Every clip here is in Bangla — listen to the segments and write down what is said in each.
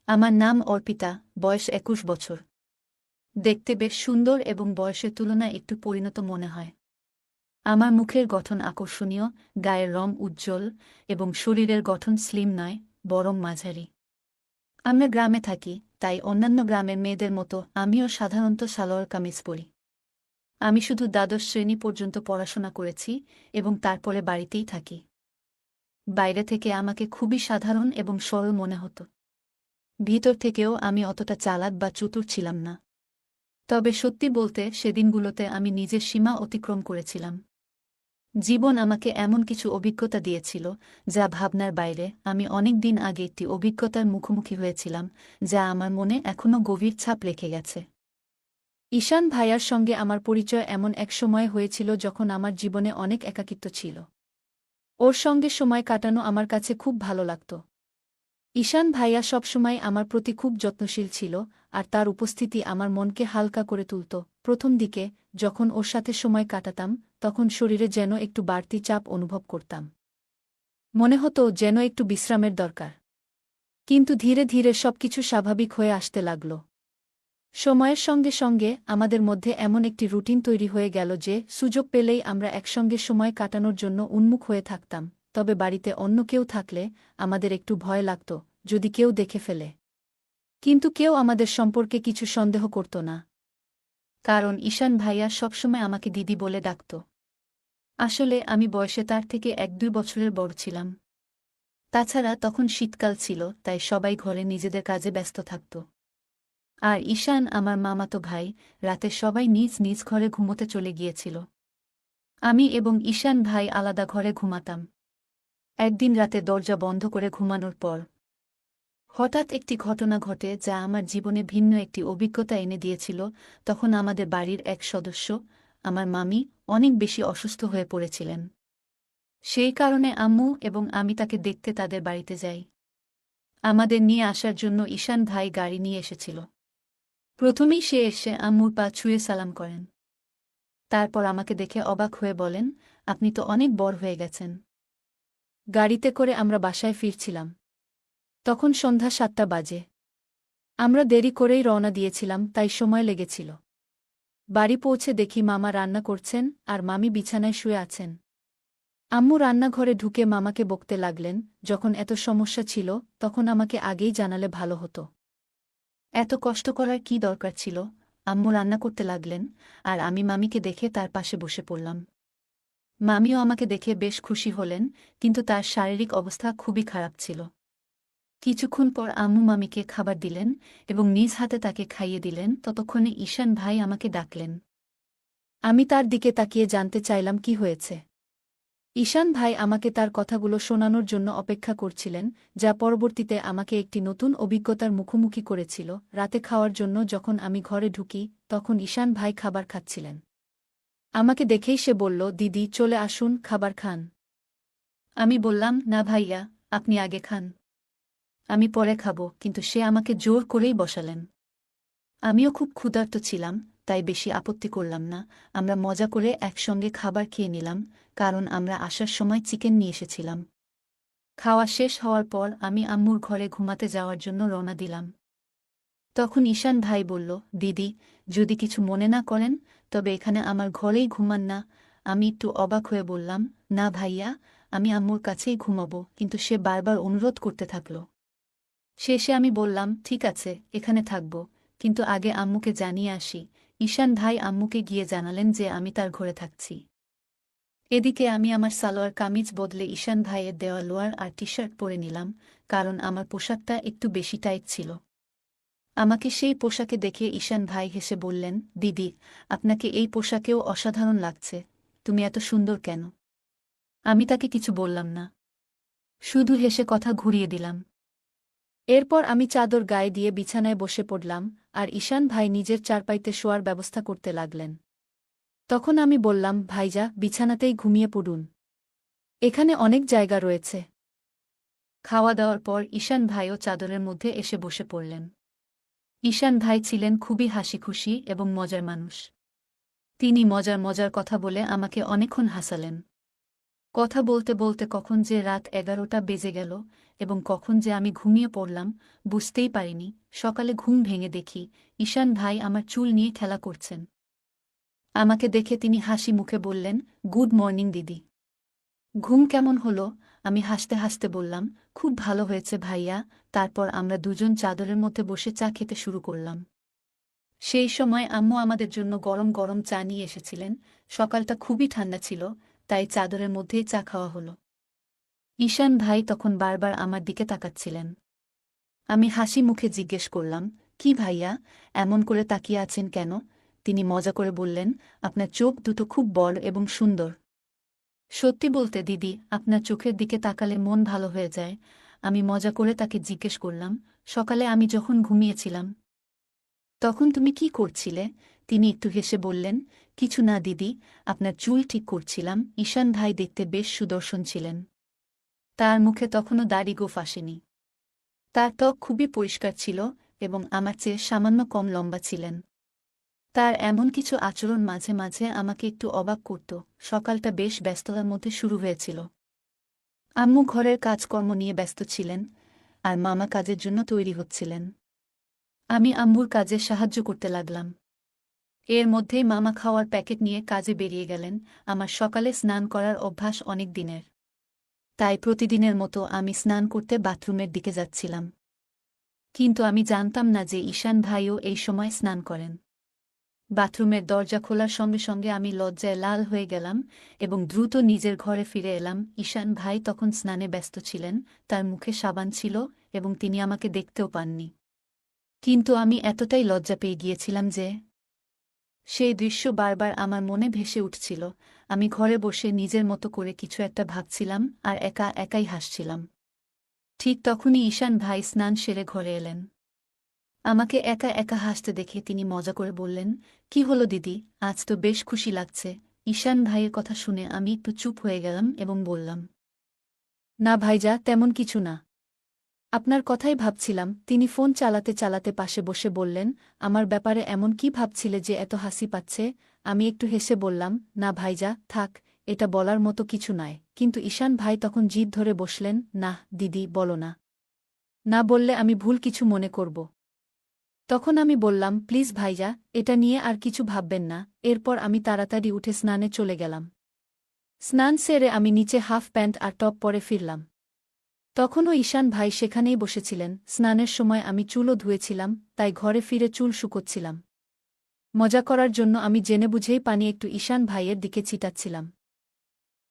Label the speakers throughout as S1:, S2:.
S1: আমার নাম অর্পিতা, বয়স ২১ বছর। দেখতে বেশ সুন্দর এবং বয়সের তুলনায় একটু পরিণত মনে হয়। আমার মুখের গঠন আকর্ষণীয়, গায়ের রং উজ্জ্বল এবং শরীরের গঠন স্লিম নয়, বরং মাঝারি। আমরা গ্রামে থাকি, তাই অন্যান্য গ্রামের মেয়েদের মতো আমিও সাধারণত সালোয়ার কামিজ পরি। আমি শুধু দ্বাদশ শ্রেণী পর্যন্ত পড়াশোনা করেছি এবং তারপরে বাড়িতেই থাকি। বাইরে থেকে আমাকে খুবই সাধারণ এবং সরল মনে হতো। ভিতর থেকেও আমি অতটা চালাক বা চতুর ছিলাম না। তবে সত্যি বলতে সেদিনগুলোতে আমি নিজের সীমা অতিক্রম করেছিলাম। জীবন আমাকে এমন কিছু অভিজ্ঞতা দিয়েছিল যা ভাবনার বাইরে। আমি অনেক দিন আগে একটি অভিজ্ঞতার মুখোমুখি হয়েছিলাম যা আমার মনে এখনও গভীর ছাপ রেখে গেছে। ঈশান ভাইয়ার সঙ্গে আমার পরিচয় এমন এক সময় হয়েছিল যখন আমার জীবনে অনেক একাকিত্ব ছিল। ওর সঙ্গে সময় কাটানো আমার কাছে খুব ভালো লাগত। ঈশান ভাইয়া সবসময় আমার প্রতি খুব যত্নশীল ছিল, আর তার উপস্থিতি আমার মনকে হালকা করে তুলত। প্রথম দিকে যখন ওর সাথে সময় কাটাতাম, তখন শরীরে যেন একটু বাড়তি চাপ অনুভব করতাম। মনে হতো যেন একটু বিশ্রামের দরকার। কিন্তু ধীরে ধীরে সবকিছু স্বাভাবিক হয়ে আসতে লাগল। সময়ের সঙ্গে সঙ্গে আমাদের মধ্যে এমন একটি রুটিন তৈরি হয়ে গেল যে সুযোগ পেলেই আমরা একসঙ্গে সময় কাটানোর জন্য উন্মুখ হয়ে থাকতাম। তবে বাড়িতে অন্য কেউ থাকলে আমাদের একটু ভয় লাগত, যদি কেউ দেখে ফেলে। কিন্তু কেউ আমাদের সম্পর্কে কিছু সন্দেহ করত না, কারণ ঈশান ভাইয়া সবসময় আমাকে দিদি বলে ডাকত। আসলে আমি বয়সে তার থেকে ১-২ বছরের বড় ছিলাম। তাছাড়া তখন শীতকাল ছিল, তাই সবাই ঘরে নিজেদের কাজে ব্যস্ত থাকত। আর ঈশান আমার মামাতো ভাই, রাতে সবাই নিজ নিজ ঘরে ঘুমোতে চলে গিয়েছিল। আমি এবং ঈশান ভাই আলাদা ঘরে ঘুমাতাম। একদিন রাতে দরজা বন্ধ করে ঘুমানোর পর হঠাৎ একটি ঘটনা ঘটে যা আমার জীবনে ভিন্ন একটি অভিজ্ঞতা এনে দিয়েছিল। তখন আমাদের বাড়ির এক সদস্য, আমার মামি, অনেক বেশি অসুস্থ হয়ে পড়েছিলেন। সেই কারণে আম্মু এবং আমি তাকে দেখতে তাদের বাড়িতে যাই। আমাদের নিয়ে আসার জন্য ঈশান ভাই গাড়ি নিয়ে এসেছিল। প্রথমেই সে এসে আম্মুর পা ছুঁয়ে সালাম করেন। তারপর আমাকে দেখে অবাক হয়ে বলেন, আপনি তো অনেক বড় হয়ে গেছেন। গাড়িতে করে আমরা বাসায় ফিরছিলাম। তখন সন্ধ্যা ৭টা বাজে। আমরা দেরি করেই রওনা দিয়েছিলাম, তাই সময় লেগেছিল। বাড়ি পৌঁছে দেখি মামা রান্না করছেন আর মামি বিছানায় শুয়ে আছেন। আম্মু রান্নাঘরে ঢুকে মামাকে বকতে লাগলেন, যখন এত সমস্যা ছিল তখন আমাকে আগেই জানালে ভালো হতো। এত কষ্ট করার কী দরকার ছিল? আম্মু রান্না করতে লাগলেন, আর আমি মামিকে দেখে তার পাশে বসে পড়লাম। মামিও আমাকে দেখে বেশ খুশি হলেন, কিন্তু তার শারীরিক অবস্থা খুবই খারাপ ছিল। কিছুক্ষণ পর আম্মু মামিকে খাবার দিলেন এবং নিজ হাতে তাকে খাইয়ে দিলেন। ততক্ষণে ঈশান ভাই আমাকে ডাকলেন। আমি তার দিকে তাকিয়ে জানতে চাইলাম কি হয়েছে। ঈশান ভাই আমাকে তার কথাগুলো শোনানোর জন্য অপেক্ষা করছিলেন, যা পরবর্তীতে আমাকে একটি নতুন অভিজ্ঞতার মুখোমুখি করেছিল। রাতে খাওয়ার জন্য যখন আমি ঘরে ঢুকি, তখন ঈশান ভাই খাবার খাচ্ছিলেন। আমাকে দেখেই সে বলল, দিদি চলে আসুন, খাবার খান। আমি বললাম, না ভাইয়া, আপনি আগে খান। আমি পরে খাবো, কিন্তু সে আমাকে জোর করেই বসালেন। আমিও খুব ক্ষুধার্ত ছিলাম, তাই বেশি আপত্তি করলাম না। আমরা মজা করে একসঙ্গে খাবার খেয়ে নিলাম, কারণ আমরা আসার সময় চিকেন নিয়ে এসেছিলাম। খাওয়া শেষ হওয়ার পর আমি আম্মুর ঘরে ঘুমাতে যাওয়ার জন্য রওনা দিলাম। তখন ঈশান ভাই বলল, দিদি, যদি কিছু মনে না করেন তবে এখানে আমার ঘরেই ঘুমান না। আমি একটু অবাক হয়ে বললাম, না ভাইয়া, আমি আম্মুর কাছেই ঘুমাবো, কিন্তু সে বারবার অনুরোধ করতে থাকল। শেষে আমি বললাম, ঠিক আছে, এখানে থাকব, কিন্তু আগে আম্মুকে জানিয়ে আসি। ঈশান ভাই আম্মুকে গিয়ে জানালেন যে আমি তার ঘরে থাকছি। এদিকে আমি আমার সালোয়ার কামিজ বদলে ঈশান ভাইয়ের দেওয়া লোয়ার আর টি শার্ট পরে নিলাম, কারণ আমার পোশাকটা একটু বেশি টাইট ছিল। আমাকে সেই পোশাকে দেখে ঈশান ভাই হেসে বললেন, দিদি, আপনাকে এই পোশাকেও অসাধারণ লাগছে, তুমি এত সুন্দর কেন? আমি তাকে কিছু বললাম না, শুধু হেসে কথা ঘুরিয়ে দিলাম। এরপর আমি চাদর গায়ে দিয়ে বিছানায় বসে পড়লাম, আর ঈশান ভাই নিজের চারপাইতে শোয়ার ব্যবস্থা করতে লাগলেন। তখন আমি বললাম, ভাইজা, বিছানাতেই ঘুমিয়ে পড়ুন, এখানে অনেক জায়গা রয়েছে। খাওয়া দাওয়ার পর ঈশান ভাইও চাদরের মধ্যে এসে বসে পড়লেন। ঈশান ভাই ছিলেন খুবই হাসিখুশি এবং মজার মানুষ। তিনি মজার মজার কথা বলে আমাকে অনেকক্ষণ হাসালেন। কথা বলতে বলতে কখন যে রাত 11টা বেজে গেল এবং কখন যে আমি ঘুমিয়ে পড়লাম বুঝতেই পারিনি। সকালে ঘুম ভেঙে দেখি ঈশান ভাই আমার চুল নিয়ে খেলা করছেন। আমাকে দেখে তিনি হাসি মুখে বললেন, গুড মর্নিং দিদি। ঘুম কেমন হলো? আমি হাসতে হাসতে বললাম, খুব ভালো হয়েছে ভাইয়া। তারপর আমরা দুজন চাদরের মধ্যে বসে চা খেতে শুরু করলাম। সেই সময় আম্মু আমাদের জন্য গরম গরম চা নিয়ে এসেছিলেন। সকালটা খুবই ঠান্ডা ছিল, তাই চাদরের মধ্যেই চা খাওয়া হলো। ঈশান ভাই তখন বারবার আমার দিকে তাকাচ্ছিলেন। আমি হাসি মুখে জিজ্ঞেস করলাম, কি ভাইয়া, এমন করে তাকিয়ে আছেন কেন? তিনি মজা করে বললেন, আপনার চোখ দুটো খুব বড় এবং সুন্দর। সত্যি বলতে দিদি, আপনার চোখের দিকে তাকালে মন ভালো হয়ে যায়। আমি মজা করে তাকে জিজ্ঞেস করলাম, সকালে আমি যখন ঘুমিয়েছিলাম তখন তুমি কি করছিলে? তিনি একটু হেসে বললেন, কিছু না দিদি, আপনার চুল ঠিক করছিলাম। ঈশান ভাই দেখতে বেশ সুদর্শন ছিলেন। তার মুখে তখনও দাড়ি গোঁফ আসেনি। তার ত্বক খুবই পরিষ্কার ছিল এবং আমার চেয়ে সামান্য কম লম্বা ছিলেন। তার এমন কিছু আচরণ মাঝে মাঝে আমাকে একটু অবাক করত। সকালটা বেশ ব্যস্ততার মধ্যে শুরু হয়েছিল। আম্মু ঘরের কাজকর্ম নিয়ে ব্যস্ত ছিলেন, আর মামা কাজের জন্য তৈরি হচ্ছিলেন। আমি আম্মুর কাজে সাহায্য করতে লাগলাম। এর মধ্যেই মামা খাওয়ার প্যাকেট নিয়ে কাজে বেরিয়ে গেলেন। আমার সকালে স্নান করার অভ্যাস অনেক দিনের, তাই প্রতিদিনের মতো আমি স্নান করতে বাথরুমের দিকে যাচ্ছিলাম। কিন্তু আমি জানতাম না যে ঈশান ভাইও এই সময় স্নান করেন। বাথরুমের দরজা খোলার সঙ্গে সঙ্গে আমি লজ্জায় লাল হয়ে গেলাম এবং দ্রুত নিজের ঘরে ফিরে এলাম। ঈশান ভাই তখন স্নানে ব্যস্ত ছিলেন, তার মুখে সাবান ছিল এবং তিনি আমাকে দেখতেও পাননি। কিন্তু আমি এতটাই লজ্জা পেয়ে গিয়েছিলাম যে সেই দৃশ্য বারবার আমার মনে ভেসে উঠছিল। আমি ঘরে বসে নিজের মতো করে কিছু একটা ভাবছিলাম আর একা একাই হাসছিলাম। ঠিক তখনই ঈশান ভাই স্নান সেরে ঘরে এলেন। আমাকে একা একা হাসতে দেখে তিনি মজা করে বললেন, কি হলো দিদি, আজ তো বেশ খুশি লাগছে। ঈশান ভাইয়ের কথা শুনে আমি একটু চুপ হয়ে গেলাম এবং বললাম, না ভাইজা, তেমন কিছু না। আপনার কথাই ভাবছিলাম। তিনি ফোন চালাতে চালাতে পাশে বসে বললেন, আমার ব্যাপারে এমন কি ভাবছিলে যে এত হাসি পাচ্ছে? আমি একটু হেসে বললাম, না ভাইজা, থাক, এটা বলার মতো কিছু নয়। কিন্তু ঈশান ভাই তখন জিদ ধরে বসলেন, না দিদি, বলো না। না বললে আমি ভুল কিছু মনে করব। তখন আমি বললাম, প্লিজ ভাইজা, এটা নিয়ে আর কিছু ভাববেন না। এরপর আমি তাড়াতাড়ি উঠে স্নানে চলে গেলাম। স্নান সেরে আমি নিচে হাফ প্যান্ট আর টপ পরে ফিরলাম। তখনও ঈশান ভাই সেখানেই বসেছিলেন। স্নানের সময় আমি চুলও ধুয়েছিলাম, তাই ঘরে ফিরে চুল শুকোচ্ছিলাম। মজা করার জন্য আমি জেনে বুঝেই পানি একটু ঈশান ভাইয়ের দিকে ছিটাচ্ছিলাম।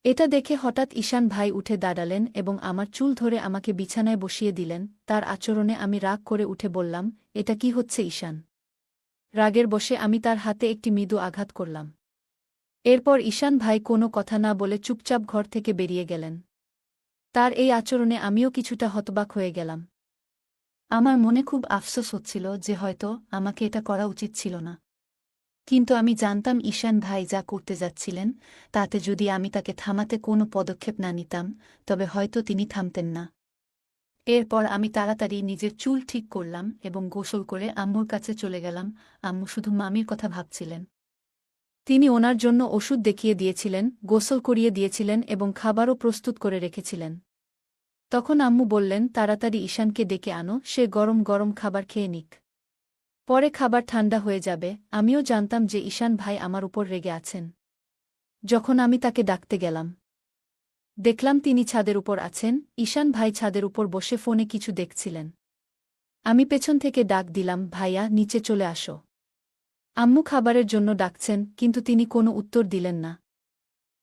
S1: এটা দেখে হঠাৎ ঈশান ভাই উঠে দাঁড়ালেন এবং আমার চুল ধরে আমাকে বিছানায় বসিয়ে দিলেন। তার আচরণে আমি রাগ করে উঠে বললাম, এটা কি হচ্ছে ঈশান? রাগের বশে আমি তার হাতে একটি মৃদু আঘাত করলাম। এরপর ঈশান ভাই কোনো কথা না বলে চুপচাপ ঘর থেকে বেরিয়ে গেলেন। তার এই আচরণে আমিও কিছুটা হতবাক হয়ে গেলাম। আমার মনে খুব আফসোস হচ্ছিল যে হয়তো আমাকে এটা করা উচিত ছিল না। কিন্তু আমি জানতাম ঈশান ভাই যা করতে যাচ্ছিলেন, তাতে যদি আমি তাকে থামাতে কোনো পদক্ষেপ না নিতাম, তবে হয়তো তিনি থামতেন না। এরপর আমি তাড়াতাড়ি নিজের চুল ঠিক করলাম এবং গোসল করে আম্মুর কাছে চলে গেলাম। আম্মু শুধু মামির কথা ভাবছিলেন। তিনি ওনার জন্য ওষুধ দেখিয়ে দিয়েছিলেন, গোসল করিয়ে দিয়েছিলেন এবং খাবারও প্রস্তুত করে রেখেছিলেন। তখন আম্মু বললেন, তাড়াতাড়ি ঈশানকে ডেকে আনো, সে গরম গরম খাবার খেয়ে নিক। পরে খাবার ঠান্ডা হয়ে যাবে। আমিও জানতাম যে ঈশান ভাই আমার উপর রেগে আছেন। যখন আমি তাকে ডাকতে গেলাম, দেখলাম তিনি ছাদের উপর আছেন। ঈশান ভাই ছাদের উপর বসে ফোনে কিছু দেখছিলেন। আমি পেছন থেকে ডাক দিলাম, ভাইয়া, নিচে চলে আসো। আম্মু খাবারের জন্য ডাকছেন, কিন্তু তিনি কোনো উত্তর দিলেন না।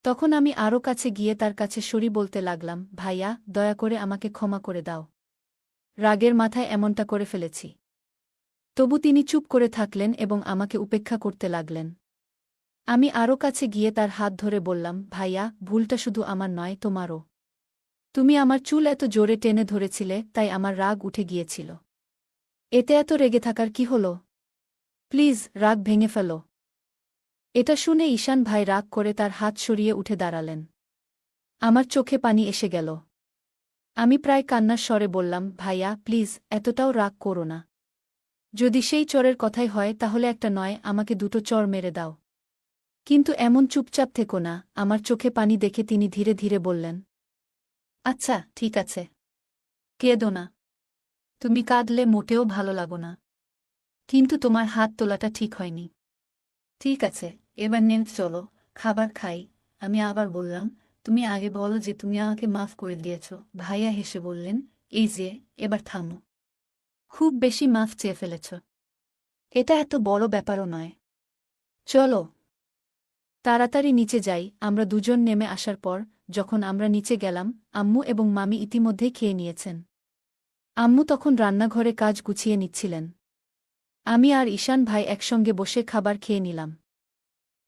S1: তখন আমি আরও কাছে গিয়ে তার কাছে সরি বলতে লাগলাম, ভাইয়া, দয়া করে আমাকে ক্ষমা করে দাও। রাগের মাথায় এমনটা করে ফেলেছি। তবু তিনি চুপ করে থাকলেন এবং আমাকে উপেক্ষা করতে লাগলেন। আমি আরও কাছে গিয়ে তার হাত ধরে বললাম, ভাইয়া, ভুলটা শুধু আমার নয়, তোমারও। তুমি আমার চুল এত জোরে টেনে ধরেছিলে, তাই আমার রাগ উঠে গিয়েছিল। এতে এত রেগে থাকার কি হলো? প্লিজ, রাগ ভেঙে ফেলো। এটা শুনে ঈশান ভাই রাগ করে তার হাত সরিয়ে উঠে দাঁড়ালেন। আমার চোখে পানি এসে গেল। আমি প্রায় কান্নার স্বরে বললাম, ভাইয়া, প্লিজ, এতটাও রাগ করো না। যদি সেই চরের কথাই হয় তাহলে একটা নয়, আমাকে দুটো চর মেরে দাও। কিন্তু এমন চুপচাপ থেকো না। আমার চোখে পানি দেখে তিনি ধীরে ধীরে বললেন, আচ্ছা, ঠিক আছে। কেঁদো না। তুমি কাঁদলে মোটেও ভালো লাগো না। কিন্তু তোমার হাত তোলাটা ঠিক হয়নি। ঠিক আছে, এবার নেন চলো, খাবার খাই। আমি আবার বললাম, তুমি আগে বলো যে তুমি আমাকে মাফ করে দিয়েছ। ভাইয়া হেসে বললেন, এই যে, এবার থামো। খুব বেশি মাফ চেয়ে ফেলেছ। এটা এত বড় ব্যাপারও নয়। চলো তাড়াতাড়ি নিচে যাই। আমরা দুজন নেমে আসার পর যখন আমরা নিচে গেলাম, আম্মু এবং মামি ইতিমধ্যেই খেয়ে নিয়েছেন। আম্মু তখন রান্নাঘরে কাজ গুছিয়ে নিচ্ছিলেন। আমি আর ঈশান ভাই একসঙ্গে বসে খাবার খেয়ে নিলাম।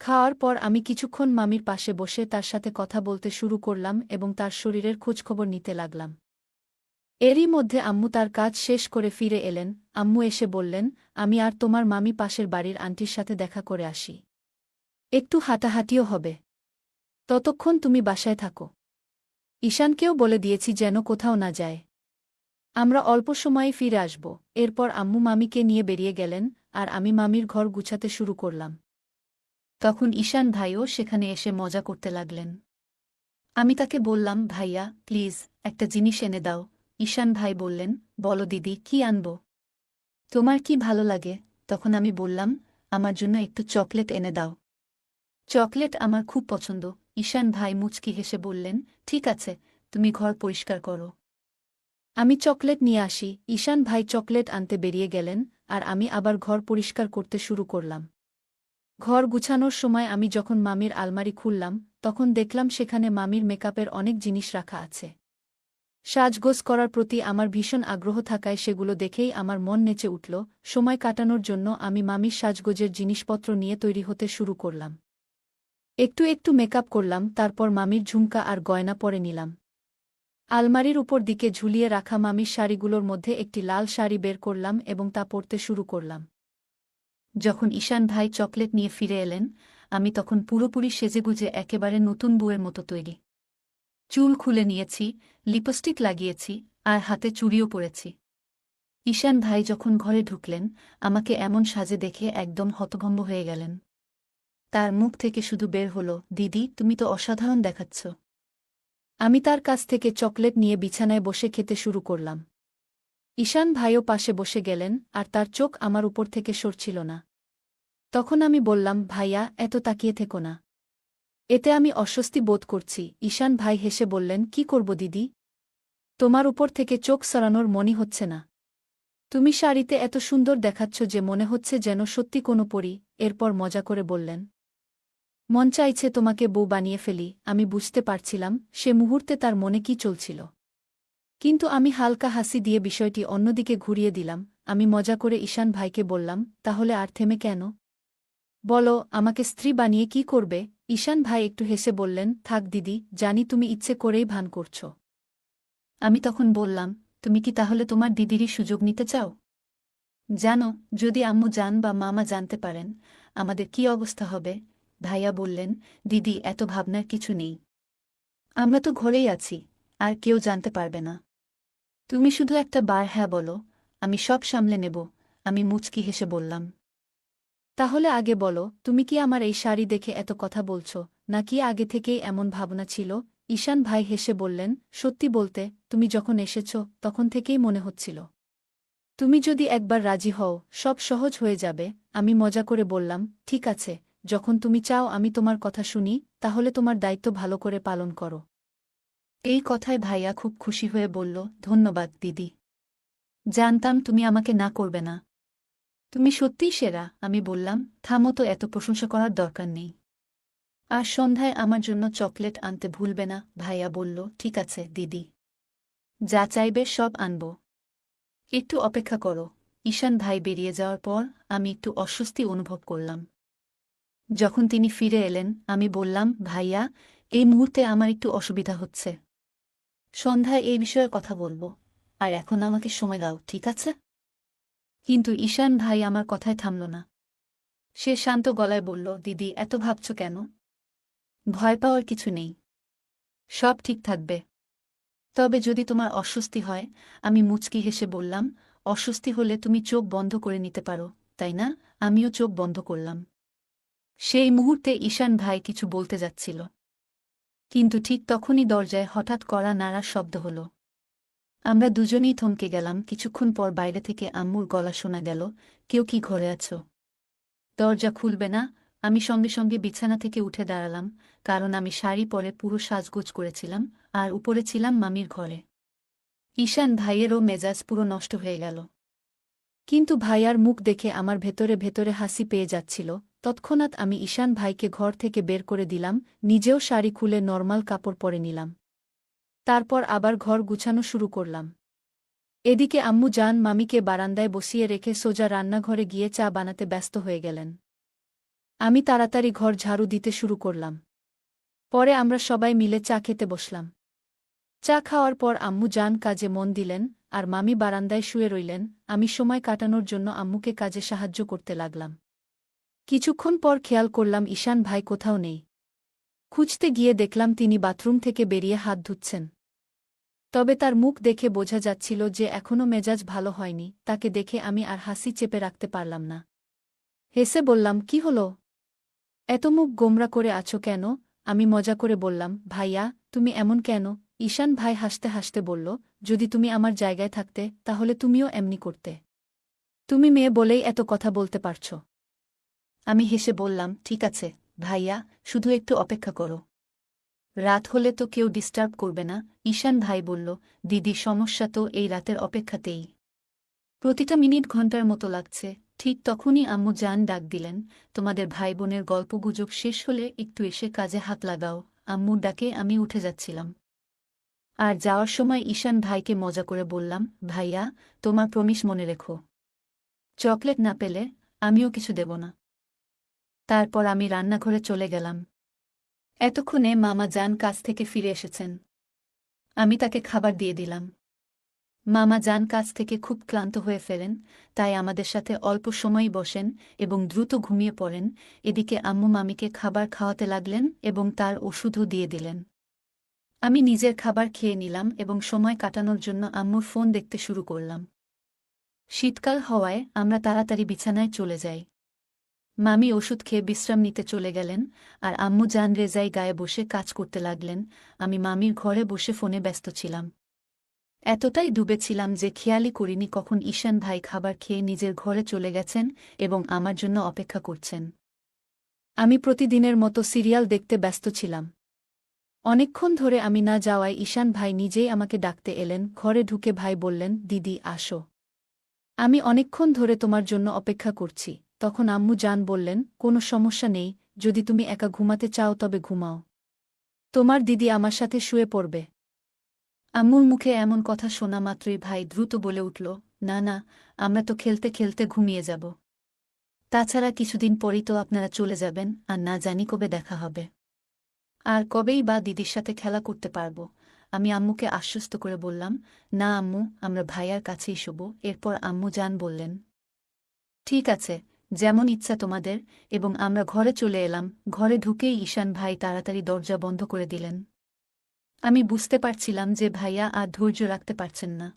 S1: খাওয়ার পর আমি কিছুক্ষণ মামির পাশে বসে তার সাথে কথা বলতে শুরু করলাম এবং তার শরীরের খোঁজখবর নিতে লাগলাম। এরই মধ্যে আম্মু তার কাজ শেষ করে ফিরে এলেন। আম্মু এসে বললেন, আমি আর তোমার মামি পাশের বাড়ির আন্টির সাথে দেখা করে আসি। একটু হাঁটাহাঁটিও হবে। ততক্ষণ তুমি বাসায় থাকো। ঈশানকেও বলে দিয়েছি যেন কোথাও না যায়। আমরা অল্প সময়ে ফিরে আসব। এরপর আম্মু মামিকে নিয়ে বেরিয়ে গেলেন আর আমি মামির ঘর গুছাতে শুরু করলাম। তখন ঈশান ভাইও সেখানে এসে মজা করতে লাগলেন। আমি তাকে বললাম, ভাইয়া প্লিজ একটা জিনিস এনে দাও। ঈশান ভাই বললেন, বলো দিদি, কি আনব? তোমার কি ভালো লাগে? তখন আমি বললাম, আমার জন্য একটু চকলেট এনে দাও। চকলেট আমার খুব পছন্দ। ঈশান ভাই মুচকি হেসে বললেন, ঠিক আছে, তুমি ঘর পরিষ্কার করো। আমি চকলেট নিয়ে আসি। ঈশান ভাই চকলেট আনতে বেরিয়ে গেলেন আর আমি আবার ঘর পরিষ্কার করতে শুরু করলাম। ঘর গুছানোর সময় আমি যখন মামির আলমারি খুললাম, তখন দেখলাম সেখানে মামির মেকআপের অনেক জিনিস রাখা আছে। সাজগোজ করার প্রতি আমার ভীষণ আগ্রহ থাকায় সেগুলো দেখেই আমার মন নেচে উঠল। সময় কাটানোর জন্য আমি মামির সাজগোজের জিনিসপত্র নিয়ে তৈরি হতে শুরু করলাম। একটু একটু মেকআপ করলাম, তারপর মামির ঝুমকা আর গয়না পরে নিলাম। আলমারির উপর দিকে ঝুলিয়ে রাখা মামির শাড়িগুলোর মধ্যে একটি লাল শাড়ি বের করলাম এবং তা পরতে শুরু করলাম। যখন ঈশান ভাই চকলেট নিয়ে ফিরে এলেন, আমি তখন পুরোপুরি সেজেগুজে একেবারে নতুন বউয়ের মতো তৈরি। চুল খুলে নিয়েছি, লিপস্টিক লাগিয়েছি আর হাতে চুড়িও পরেছি। ঈশান ভাই যখন ঘরে ঢুকলেন, আমাকে এমন সাজে দেখে একদম হতভম্ব হয়ে গেলেন। তার মুখ থেকে শুধু বের হল, দিদি তুমি তো অসাধারণ দেখাচ্ছ। আমি তার কাছ থেকে চকলেট নিয়ে বিছানায় বসে খেতে শুরু করলাম। ঈশান ভাইও পাশে বসে গেলেন আর তার চোখ আমার উপর থেকে সরছিল না। তখন আমি বললাম, ভাইয়া এত তাকিয়ে থেকো না। এতে আমি অস্বস্তি বোধ করছি। ঈশান ভাই হেসে বললেন, কি করব দিদি? তোমার উপর থেকে চোখ সরানোর মনই হচ্ছে না। তুমি শাড়িতে এত সুন্দর দেখাচ্ছ যে মনে হচ্ছে যেন সত্যি কোনো পরী। এরপর মজা করে বললেন, মন চাইছে তোমাকে বউ বানিয়ে ফেলি। আমি বুঝতে পারছিলাম সে মুহূর্তে তার মনে কি চলছিল। কিন্তু আমি হালকা হাসি দিয়ে বিষয়টি অন্যদিকে ঘুরিয়ে দিলাম। আমি মজা করে ঈশান ভাইকে বললাম, তাহলে আর থেমে কেন? বলো, আমাকে স্ত্রী বানিয়ে কি করবে? ঈশান ভাই একটু হেসে বললেন, থাক দিদি, জানি তুমি ইচ্ছে করেই ভান করছ। আমি তখন বললাম, তুমি কি তাহলে তোমার দিদিরই সুযোগ নিতে চাও? জানো, যদি আম্মু জান বা মামা জানতে পারেন, আমাদের কি অবস্থা হবে? ভাইয়া বললেন, দিদি এত ভাবনার কিছু নেই। আমরা তো ঘরেই আছি, আর কেউ জানতে পারবে না। তুমি শুধু একটা বার হ্যাঁ বলো, আমি সব সামলে নেব। আমি মুচকি হেসে বললাম, তাহলে আগে বলো, তুমি কি আমার এই শাড়ি দেখে এত কথা বলছো, নাকি আগে থেকেই এমন ভাবনা ছিল? ঈশান ভাই হেসে বললেন, সত্যি বলতে, তুমি যখন এসেছ তখন থেকেই মনে হচ্ছিল। তুমি যদি একবার রাজি হও, সব সহজ হয়ে যাবে। আমি মজা করে বললাম, ঠিক আছে, যখন তুমি চাও আমি তোমার কথা শুনি, তাহলে তোমার দায়িত্ব ভালো করে পালন করো। এই কথায় ভাইয়া খুব খুশি হয়ে বলল, ধন্যবাদ দিদি। জানতাম তুমি আমাকে না করবে না। তুমি সত্যিই সেরা। আমি বললাম, থামো তো, এত প্রশংসা করার দরকার নেই। আর সন্ধ্যায় আমার জন্য চকলেট আনতে ভুলবে না। ভাইয়া বলল, ঠিক আছে দিদি, যা চাইবে সব আনব। একটু অপেক্ষা করো। ঈশান ভাই বেরিয়ে যাওয়ার পর আমি একটু অস্বস্তি অনুভব করলাম। যখন তিনি ফিরে এলেন, আমি বললাম, ভাইয়া এই মুহূর্তে আমার একটু অসুবিধা হচ্ছে। সন্ধ্যায় এই বিষয়ে কথা বলবো। আর এখন আমাকে সময় দাও, ঠিক আছে? কিন্তু ঈশান ভাই আমার কথায় থামল না। সে শান্ত গলায় বলল, দিদি এত ভাবছ কেন? ভয় পাওয়ার কিছু নেই। সব ঠিক থাকবে। তবে যদি তোমার অস্বস্তি হয়। আমি মুচকি হেসে বললাম, অস্বস্তি হলে তুমি চোখ বন্ধ করে নিতে পারো, তাই না? আমিও চোখ বন্ধ করলাম। সেই মুহূর্তে ঈশান ভাই কিছু বলতে যাচ্ছিল, কিন্তু ঠিক তখনই দরজায় হঠাৎ কড়া নাড়ার শব্দ হল। আমরা দুজনেই থমকে গেলাম। কিছুক্ষণ পর বাইরে থেকে আম্মুর গলা শোনা গেল, কেউ কি ঘরে আছো? দরজা খুলবে না? আমি সঙ্গে সঙ্গে বিছানা থেকে উঠে দাঁড়ালাম, কারণ আমি শাড়ি পরে পুরো সাজগোজ করেছিলাম, আর উপরে ছিলাম মামির ঘরে। ঈশান ভাইয়েরও মেজাজ পুরো নষ্ট হয়ে গেল। কিন্তু ভাইয়ার মুখ দেখে আমার ভেতরে ভেতরে হাসি পেয়ে যাচ্ছিল। তৎক্ষণাৎ আমি ঈশান ভাইকে ঘর থেকে বের করে দিলাম, নিজেও শাড়ি খুলে নরমাল কাপড় পরে নিলাম। তারপর আবার ঘর গুছানো শুরু করলাম। এদিকে আম্মু জান মামিকে বারান্দায় বসিয়ে রেখে সোজা রান্নাঘরে গিয়ে চা বানাতে ব্যস্ত হয়ে গেলেন। আমি তাড়াতাড়ি ঘর ঝাড়ু দিতে শুরু করলাম। পরে আমরা সবাই মিলে চা খেতে বসলাম। চা খাওয়ার পর আম্মু জান কাজে মন দিলেন, আর মামি বারান্দায় শুয়ে রইলেন। আমি সময় কাটানোর জন্য আম্মুকে কাজে সাহায্য করতে লাগলাম। কিছুক্ষণ পর খেয়াল করলাম ঈশান ভাই কোথাও নেই। খুঁজতে গিয়ে দেখলাম তিনি বাথরুম থেকে বেরিয়ে হাত ধুচ্ছেন। তবে তার মুখ দেখে বোঝা যাচ্ছিল যে এখনও মেজাজ ভালো হয়নি। তাকে দেখে আমি আর হাসি চেপে রাখতে পারলাম না। হেসে বললাম, কি হলো? এত মুখ গোমরা করে আছো কেন? আমি মজা করে বললাম, ভাইয়া, তুমি এমন কেন? ঈশান ভাই হাসতে হাসতে বলল, যদি তুমি আমার জায়গায় থাকতে তাহলে তুমিও এমনি করতে। তুমি মেয়ে বলেই এত কথা বলতে পারছ। আমি হেসে বললাম, ঠিক আছে ভাইয়া, শুধু একটু অপেক্ষা করো। রাত হলে তো কেউ ডিস্টার্ব করবে না। ঈশান ভাই বলল, দিদি, সমস্যা তো এই রাতের অপেক্ষাতেই। প্রতিটা মিনিট ঘন্টার মতো লাগছে। ঠিক তখনই আম্মু জান ডাক দিলেন, তোমাদের ভাই বোনের গল্পগুজব শেষ হলে একটু এসে কাজে হাত লাগাও। আম্মুর ডাকে আমি উঠে যাচ্ছিলাম। আর যাওয়ার সময় ঈশান ভাইকে মজা করে বললাম, ভাইয়া, তোমার প্রমিস মনে রেখো। চকলেট না পেলে আমিও কিছু দেব না। তারপর আমি রান্নাঘরে চলে গেলাম। এতক্ষণে মামা জান কাজ থেকে ফিরে এসেছেন। আমি তাকে খাবার দিয়ে দিলাম। মামা জান কাজ থেকে খুব ক্লান্ত হয়ে ফেলেন, তাই আমাদের সাথে অল্প সময়ই বসেন এবং দ্রুত ঘুমিয়ে পড়েন। এদিকে আম্মু মামিকে খাবার খাওয়াতে লাগলেন এবং তার ওষুধও দিয়ে দিলেন। আমি নিজের খাবার খেয়ে নিলাম এবং সময় কাটানোর জন্য আম্মুর ফোন দেখতে শুরু করলাম। শীতকাল হওয়ায় আমরা তাড়াতাড়ি বিছানায় চলে যাই। মামি ওষুধ খেয়ে বিশ্রাম নিতে চলে গেলেন, আর আম্মু জান রেজাই গায়ে বসে কাজ করতে লাগলেন। আমি মামির ঘরে বসে ফোনে ব্যস্ত ছিলাম। এতটাই ডুবেছিলাম যে খেয়ালই করিনি কখন ঈশান ভাই খাবার খেয়ে নিজের ঘরে চলে গেছেন এবং আমার জন্য অপেক্ষা করছেন। আমি প্রতিদিনের মতো সিরিয়াল দেখতে ব্যস্ত ছিলাম। অনেকক্ষণ ধরে আমি না যাওয়ায় ঈশান ভাই নিজেই আমাকে ডাকতে এলেন। ঘরে ঢুকে ভাই বললেন, দিদি, আসো। আমি অনেকক্ষণ ধরে তোমার জন্য অপেক্ষা করছি। তখন আম্মু জান বললেন, কোনো সমস্যা নেই, যদি তুমি একা ঘুমাতে চাও তবে ঘুমাও। তোমার দিদি আমার সাথে শুয়ে পড়বে। আম্মুর মুখে এমন কথা শোনা মাত্রই ভাই দ্রুত বলে উঠল, না না, আমরা তো খেলতে খেলতে ঘুমিয়ে যাব। তাছাড়া কিছুদিন পরই তো আপনারা চলে যাবেন, আর না জানি কবে দেখা হবে। আর কবেই বা দিদির সাথে খেলা করতে পারব। আমি আম্মুকে আশ্বস্ত করে বললাম, না আম্মু, আমরা ভাইয়ার কাছেই শোব। এরপর আম্মু জান বললেন, ঠিক আছে, যেমন ইচ্ছা তোমাদের। এবং আমরা ঘরে চলে এলাম। ঘরে ঢুকেই ঈশান ভাই তাড়াতাড়ি দরজা বন্ধ করে দিলেন। আমি বুঝতে পারছিলাম যে ভাইয়া আর ধৈর্য রাখতে পারছেন না।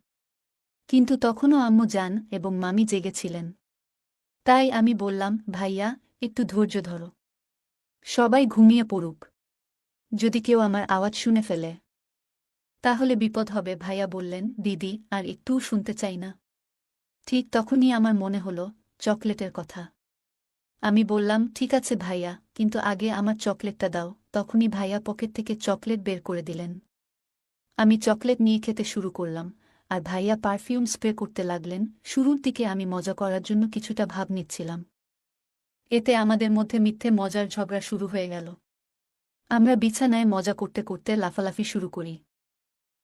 S1: কিন্তু তখনও আম্মু জান এবং মামি জেগেছিলেন। তাই আমি বললাম, ভাইয়া, একটু ধৈর্য ধরো। সবাই ঘুমিয়ে পড়ুক। যদি কেউ আমার আওয়াজ শুনে ফেলে তাহলে বিপদ হবে। ভাইয়া বললেন, দিদি, আর একটুও শুনতে চাই না। ঠিক তখনই আমার মনে হলো চকলেটের কথা। আমি বললাম, ঠিক আছে ভাইয়া, কিন্তু আগে আমার চকলেটটা দাও। তখনই ভাইয়া পকেট থেকে চকলেট বের করে দিলেন। আমি চকলেট নিয়ে খেতে শুরু করলাম, আর ভাইয়া পারফিউম স্প্রে করতে লাগলেন। শুরুর দিকে আমি মজা করার জন্য কিছুটা ভাব নিচ্ছিলাম। এতে আমাদের মধ্যে মিথ্যে মজার ঝগড়া শুরু হয়ে গেল। আমরা বিছানায় মজা করতে করতে লাফালাফি শুরু করি,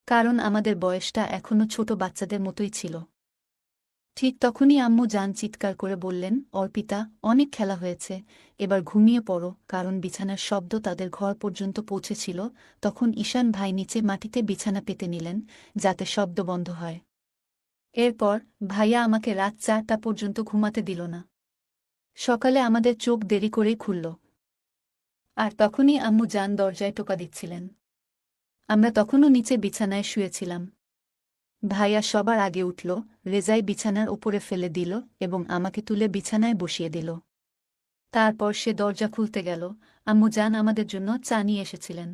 S1: কারণ আমাদের বয়সটা এখনও ছোট বাচ্চাদের মতোই ছিল। ঠিক তখনই আম্মু জান চিৎকার করে বললেন, অর্পিতা, অনেক খেলা হয়েছে, এবার ঘুমিয়ে পড়ো। কারণ বিছানার শব্দ তাদের ঘর পর্যন্ত পৌঁছেছিল। তখন ঈশান ভাই নিচে মাটিতে বিছানা পেতে নিলেন, যাতে শব্দ বন্ধ হয়। এরপর ভাইয়া আমাকে রাত 4টা পর্যন্ত ঘুমাতে দিল না। সকালে আমাদের চোখ দেরি করেই খুলল, আর তখনই আম্মু জান দরজায় টোকা দিচ্ছিলেন। আমরা তখনও নিচে বিছানায় শুয়েছিলাম। ভাইয়া সবার আগে উঠল, রেজাই বিছানার উপরে ফেলে দিল এবং আমাকে তুলে বিছানায় বসিয়ে দিল। তারপর সে দরজা খুলতে গেল। আম্মু জান আমাদের জন্য চা নিয়ে এসেছিলেন।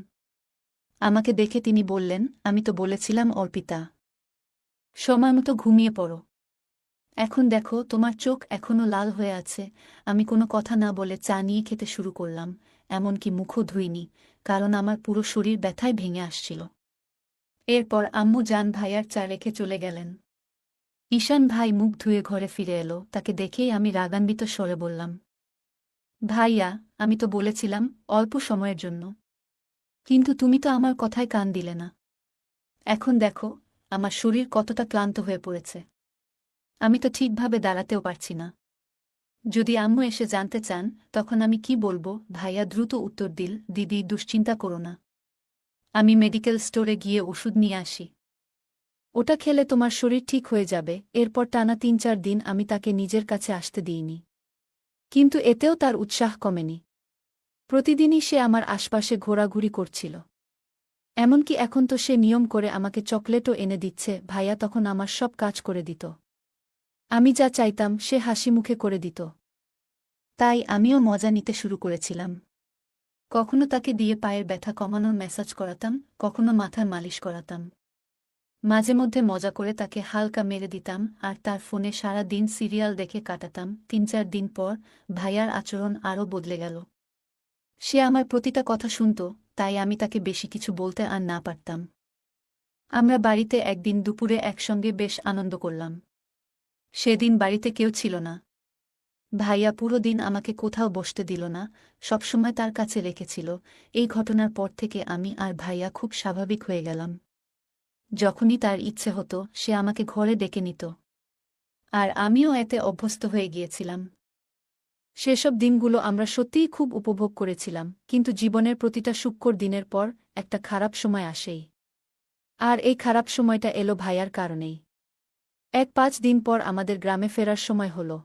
S1: আমাকে দেখে তিনি বললেন, আমি তো বলেছিলাম অর্পিতা, সময়মতো ঘুমিয়ে পড়ো। এখন দেখো তোমার চোখ এখনো লাল হয়ে আছে। আমি কোনো কথা না বলে চা নিয়ে খেতে শুরু করলাম, এমনকি মুখও ধুইনি, কারণ আমার পুরো শরীর ব্যথায় ভেঙে আসছিল। এরপর আম্মু জান ভাইয়ার চা রেখে চলে গেলেন। ঈশান ভাই মুখ ধুয়ে ঘরে ফিরে এলো, তাকে দেখেই আমি রাগান্বিত স্বরে বললাম, ভাইয়া, আমি তো বলেছিলাম অল্প সময়ের জন্য, কিন্তু তুমি তো আমার কথায় কান দিলে না। এখন দেখো আমার শরীর কতটা ক্লান্ত হয়ে পড়েছে, আমি তো ঠিকভাবে দাঁড়াতেও পারছি না। যদি আম্মু এসে জানতে চান তখন আমি কি বলবো? ভাইয়া দ্রুত উত্তর দিল, দিদি দুশ্চিন্তা করো না, আমি মেডিকেল স্টোরে গিয়ে ওষুধ নিয়ে আসি। ওটা খেলে তোমার শরীর ঠিক হয়ে যাবে। এরপর টানা ৩-৪ দিন আমি তাকে নিজের কাছে আসতে দিইনি, কিন্তু এতেও তার উৎসাহ কমেনি। প্রতিদিনই সে আমার আশপাশে ঘোরাঘুরি করছিল। এমনকি এখন তো সে নিয়ম করে আমাকে চকলেটও এনে দিচ্ছে। ভাইয়া তখন আমার সব কাজ করে দিত, আমি যা চাইতাম সে হাসিমুখে করে দিত। তাই আমিও মজা নিতে শুরু করেছিলাম। কখনো তাকে দিয়ে পায়ের ব্যথা কমানোর ম্যাসাজ করাতাম, কখনো মাথার মালিশ করাতাম। মাঝে মধ্যে মজা করে তাকে হালকা মেরে দিতাম আর তার ফোনে সারা দিন সিরিয়াল দেখে কাটাতাম। ৩-৪ দিন পর ভাইয়ার আচরণ আরও বদলে গেল। সে আমার প্রতিটা কথা শুনত, তাই আমি তাকে বেশি কিছু বলতে আর না পারতাম। আমরা বাড়িতে একদিন দুপুরে একসঙ্গে বেশ আনন্দ করলাম। সেদিন বাড়িতে কেউ ছিল না। ভাইয়া পুরো দিন আমাকে কোথাও বসতে দিল না, সবসময় তার কাছে রেখেছিল। এই ঘটনার পর থেকে আমি আর ভাইয়া খুব স্বাভাবিক হয়ে গেলাম। যখনই তার ইচ্ছে হতো সে আমাকে ঘরে ডেকে নিত, আর আমিও এতে অভ্যস্ত হয়ে গিয়েছিলাম। সেসব দিনগুলো আমরা সত্যিই খুব উপভোগ করেছিলাম, কিন্তু জীবনের প্রতিটা সূক্ষ্ম দিনের পর একটা খারাপ সময় আসেই। আর এই খারাপ সময়টা এলো ভাইয়ার কারণেই। ৫ দিন পর আমাদের গ্রামে ফেরার সময় হলো।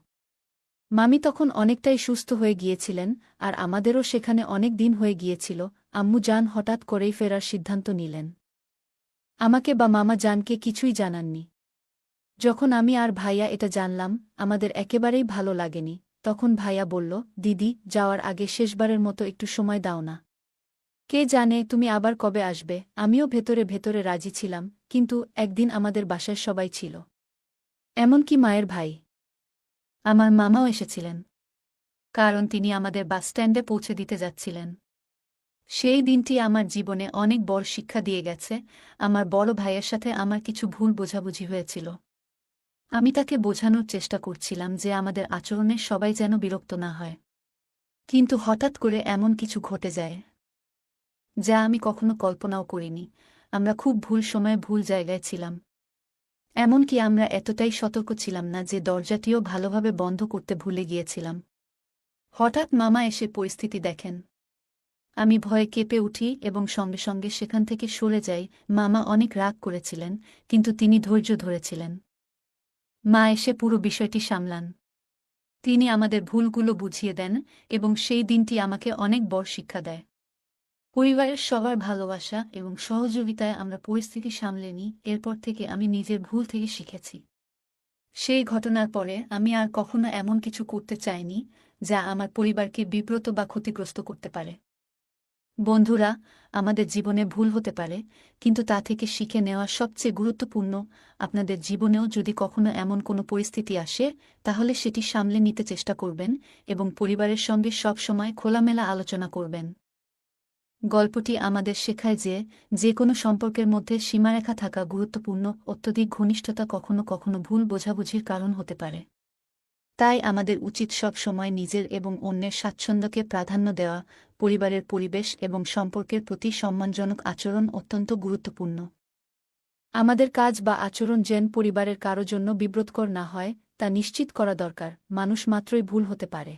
S1: মামি তখন অনেকটাই সুস্থ হয়ে গিয়েছিলেন, আর আমাদেরও সেখানে অনেক দিন হয়ে গিয়েছিল। আম্মু জান হঠাৎ করেই ফেরার সিদ্ধান্ত নিলেন। আমাকে বা মামা জানকে কিছুই জানাননি। যখন আমি আর ভাইয়া এটা জানলাম, আমাদের একেবারেই ভালো লাগেনি। তখন ভাইয়া বলল, দিদি, যাওয়ার আগে শেষবারের মতো একটু সময় দাও না। কে জানে তুমি আবার কবে আসবে। আমিও ভেতরে ভেতরে রাজি ছিলাম, কিন্তু একদিন আমাদের বাসায় সবাই ছিল, এমনকি মায়ের ভাই। আমার মামাও এসেছিলেন, কারণ তিনি আমাদের বাসস্ট্যান্ডে পৌঁছে দিতে যাচ্ছিলেন। সেই দিনটি আমার জীবনে অনেক বড় শিক্ষা দিয়ে গেছে। আমার বড় ভাইয়ের সাথে আমার কিছু ভুল বোঝাবুঝি হয়েছিল। আমি তাকে বোঝানোর চেষ্টা করছিলাম যে আমাদের আচরণে সবাই যেন বিরক্ত না হয়। কিন্তু হঠাৎ করে এমন কিছু ঘটে যায় যা আমি কখনো কল্পনাও করিনি। আমরা খুব ভুল সময়ে ভুল জায়গায় ছিলাম। এমনকি আমরা এতটাই সতর্ক ছিলাম না যে দরজাটিও ভালোভাবে বন্ধ করতে ভুলে গিয়েছিলাম। হঠাৎ মামা এসে পরিস্থিতি দেখেন। আমি ভয়ে কেঁপে উঠি এবং সঙ্গে সঙ্গে সেখান থেকে সরে যাই। মামা অনেক রাগ করেছিলেন, কিন্তু তিনি ধৈর্য ধরেছিলেন। মা এসে পুরো বিষয়টি সামলান। তিনি আমাদের ভুলগুলো বুঝিয়ে দেন এবং সেই দিনটি আমাকে অনেক বড় শিক্ষা দেয়। পরিবারের সবার ভালোবাসা এবং সহযোগিতায় আমরা পরিস্থিতি সামলে নিই। এরপর থেকে আমি নিজের ভুল থেকে শিখেছি। সেই ঘটনার পরে আমি আর কখনো এমন কিছু করতে চাইনি যা আমার পরিবারকে বিব্রত বা ক্ষতিগ্রস্ত করতে পারে। বন্ধুরা, আমাদের জীবনে ভুল হতে পারে, কিন্তু তা থেকে শিখে নেওয়া সবচেয়ে গুরুত্বপূর্ণ। আপনাদের জীবনেও যদি কখনো এমন কোনো পরিস্থিতি আসে, তাহলে সেটি সামলে নিতে চেষ্টা করবেন এবং পরিবারের সঙ্গে সব সময় খোলামেলা আলোচনা করবেন। গল্পটি আমাদের শেখায় যে যে কোনো সম্পর্কের মধ্যে সীমারেখা থাকা গুরুত্বপূর্ণ। অত্যধিক ঘনিষ্ঠতা কখনো কখনো ভুল বোঝাবুঝির কারণ হতে পারে। তাই আমাদের উচিত সব সময় নিজের এবং অন্যের স্বাচ্ছন্দ্যকে প্রাধান্য দেওয়া। পরিবারের পরিবেশ এবং সম্পর্কের প্রতি সম্মানজনক আচরণ অত্যন্ত গুরুত্বপূর্ণ। আমাদের কাজ বা আচরণ যেন পরিবারের কারো জন্য বিব্রতকর না হয়, তা নিশ্চিত করা দরকার। মানুষ মাত্রই ভুল হতে পারে,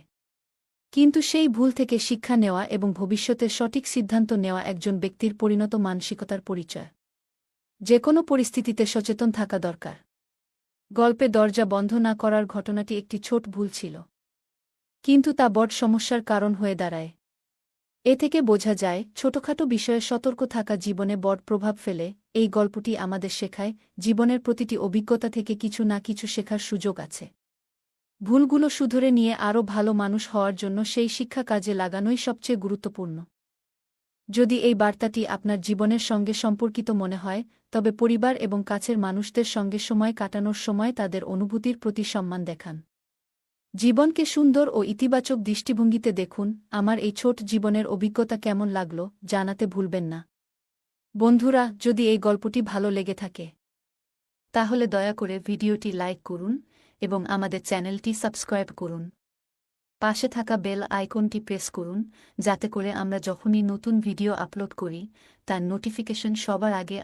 S1: কিন্তু সেই ভুল থেকে শিক্ষা নেওয়া এবং ভবিষ্যতের সঠিক সিদ্ধান্ত নেওয়া একজন ব্যক্তির পরিণত মানসিকতার পরিচয়। যে কোনো পরিস্থিতিতে সচেতন থাকা দরকার। গল্পে দরজা বন্ধ না করার ঘটনাটি একটি ছোট ভুল ছিল, কিন্তু তা বড় সমস্যার কারণ হয়ে দাঁড়ায়। এ থেকে বোঝা যায় ছোটখাটো বিষয়ে সতর্ক থাকা জীবনে বড় প্রভাব ফেলে। এই গল্পটি আমাদের শেখায় জীবনের প্রতিটি অভিজ্ঞতা থেকে কিছু না কিছু শেখার সুযোগ আছে। ভুলগুলো শুধরে নিয়ে আরও ভালো মানুষ হওয়ার জন্য সেই শিক্ষা কাজে লাগানোই সবচেয়ে গুরুত্বপূর্ণ। যদি এই বার্তাটি আপনার জীবনের সঙ্গে সম্পর্কিত মনে হয়, তবে পরিবার এবং কাছের মানুষদের সঙ্গে সময় কাটানোর সময় তাদের অনুভূতির প্রতি সম্মান দেখান। জীবনকে সুন্দর ও ইতিবাচক দৃষ্টিভঙ্গিতে দেখুন। আমার এই ছোট জীবনের অভিজ্ঞতা কেমন লাগল জানাতে ভুলবেন না। বন্ধুরা, যদি এই গল্পটি ভালো লেগে থাকে তাহলে দয়া করে ভিডিওটি লাইক করুন এবং আমাদের চ্যানেলটি সাবস্ক্রাইব করুন। পাশে থাকা বেল আইকনটি প্রেস করুন, যাতে করে আমরা যখনই নতুন ভিডিও আপলোড করি তার নোটিফিকেশন সবার আগে